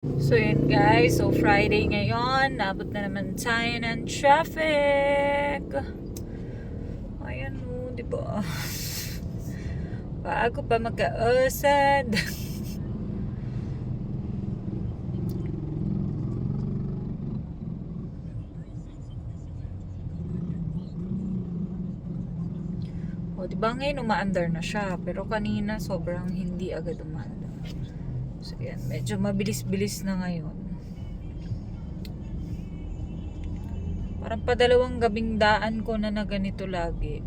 So yun guys, so Friday ngayon, nabot na naman tayo ng traffic. Ayan o, diba? Bago pa magkausad. O diba ngayon umaandar na siya, pero kanina sobrang hindi agad umaandar. So yan, medyo mabilis-bilis na ngayon. Parang padalawang gabing daan ko na ganito lagi.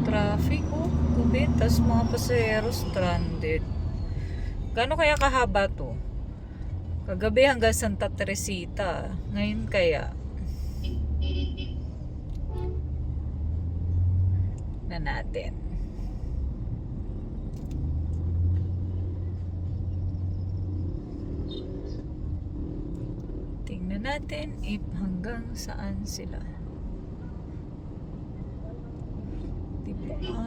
Traffic oh, gabi, tas mga pasahero stranded. Gano'n kaya kahaba to? Kagabi hanggang Santa Teresita. Ngayon kaya na natin. Tingnan natin if hanggang saan sila. Diba? Wow.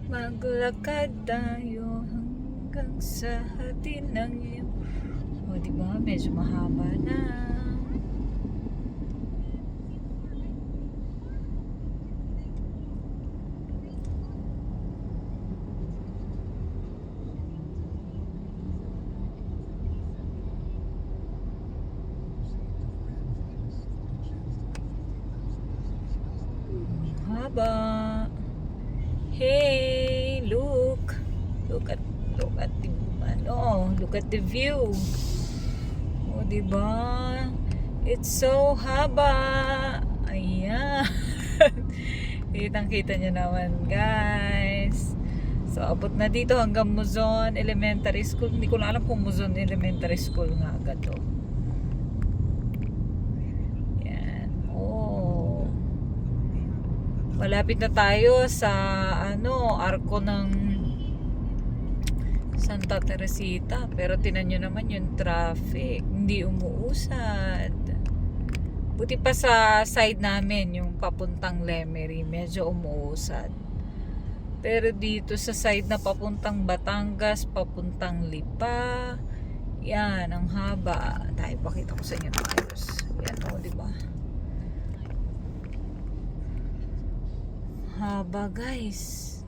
Maglakad tayo hanggang sa hati ng iyong. O diba, medyo mahaba na. Haba. Hey, look. Look at the look at the view. O diba? It's so haba. Ayan. Kitang-kita nyo naman, guys. So, abot na dito hanggang Muzon Elementary School. Hindi ko na alam kung Muzon Elementary School nga agad to. Yan. Oh. Malapit na tayo sa arko ng Santa Teresita. Pero tinan nyo naman yung traffic. Hindi umuusad. Buti pa sa side namin, yung papuntang Lemery, medyo umuusad. Pero dito sa side na papuntang Batangas, papuntang Lipa, yan, ang haba. Tayo, pakita ko sa inyo ayos. Yan o, diba? Haba, guys.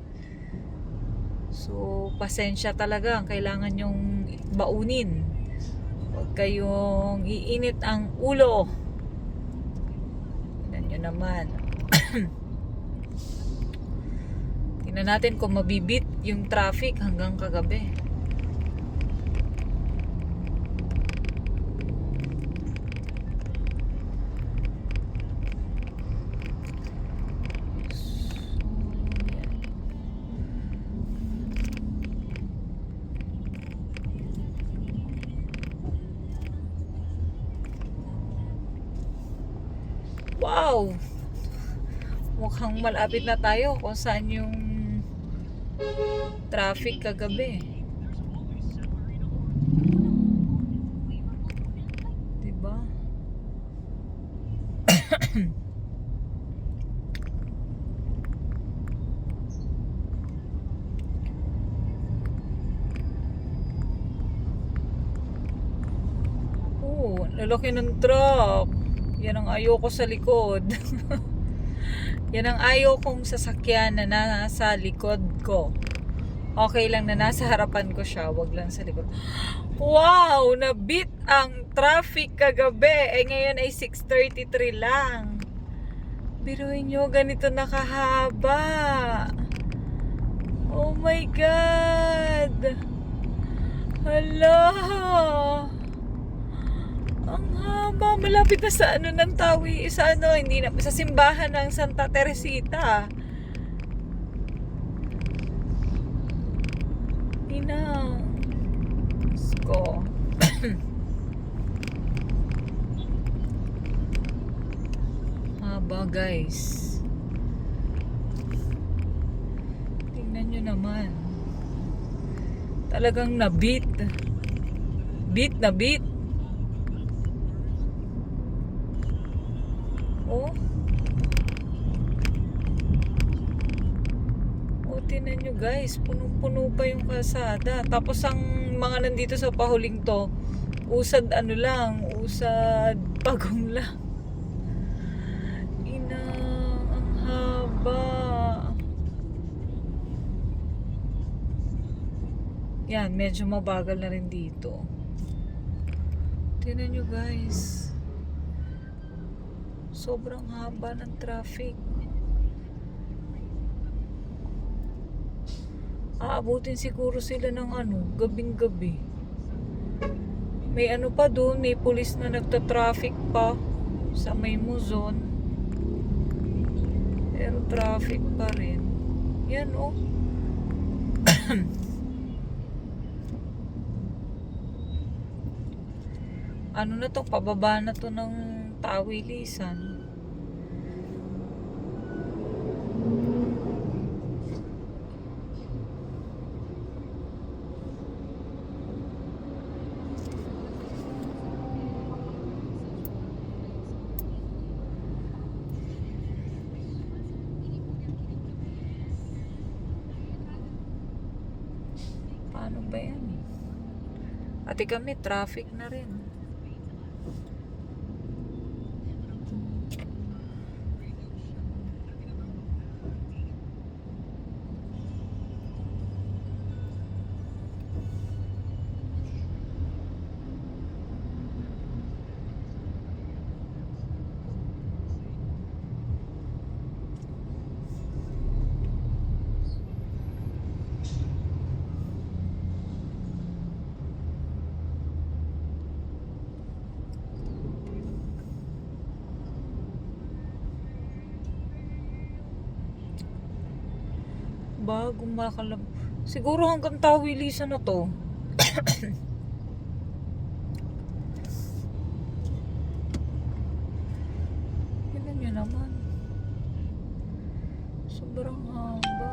So, pasensya talaga. Kailangan yung baunin. Huwag kayong iinit ang ulo. Tignan nyo naman. Tingnan natin kung mabibit yung traffic hanggang kagabi. Wow! Mukhang malapit na tayo kung saan yung traffic kagabi. Diba? Lalaki ng truck. Yan ang ayoko sa likod. Yan ang ayokong sasakyan na nasa likod ko. Okay lang na nasa harapan ko siya, wag lang sa likod. Wow! Nabit ang traffic kagabi. Ngayon ay 6:33 lang. Biruin nyo, ganito nakahaba. Oh my God! Hala! Ang haba. Malapit na sa ng Tawi. Sa hindi na, sa simbahan ng Santa Teresita. Let's go. Haba guys. Tingnan nyo naman. Talagang nabit. Beat na beat. Oh. Tingnan nyo guys, punong-puno pa yung kalsada. Tapos ang mga nandito sa pahuling to, usad usad pagong lang. Ang haba. Yan, medyo mabagal na rin dito. Tingnan nyo guys. Sobrang haba ng traffic. Aabutin siguro sila ng gabing-gabi. May pa doon, may pulis na nagta-traffic pa sa may Muzon. Pero traffic pa rin. Yan oh. Na to, pababa na to ng Tawi-Lisan. Paano ba yan? Ate kami, traffic na rin. Bagong makalab. Siguro hanggang Tawi-Lisan na to. Tignan nyo naman. Sobrang haba.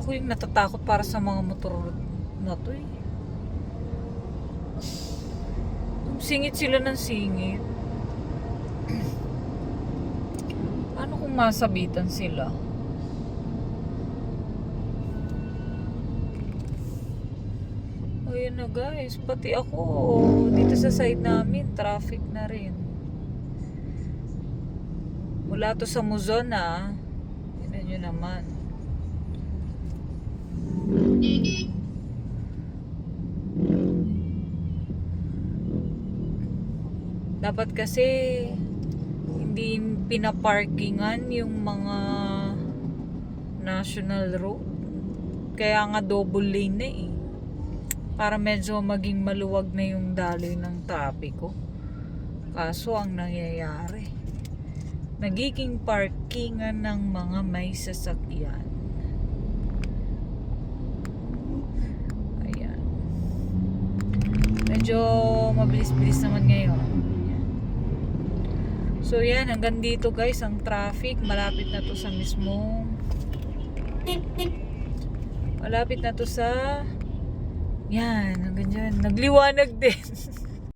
Ako yung natatakot para sa mga motor na to eh. Singit sila ng singit. Ano kung masabitan sila? Ayun na guys, pati ako dito sa side namin, traffic na rin. Mula to sa Muzon tignan nyo naman. Dapat kasi hindi pinaparkingan yung mga national road. Kaya nga double lane na eh. Para medyo maging maluwag na yung daloy ng trapiko. Kaso ang nangyayari, nagiging parkingan ng mga may sasakyan. Ayan. Medyo mabilis-bilis naman ngayon. So yan, hanggang dito guys ang traffic. Malapit na to sa mismong Yan, hanggang dyan. Nagliwanag din.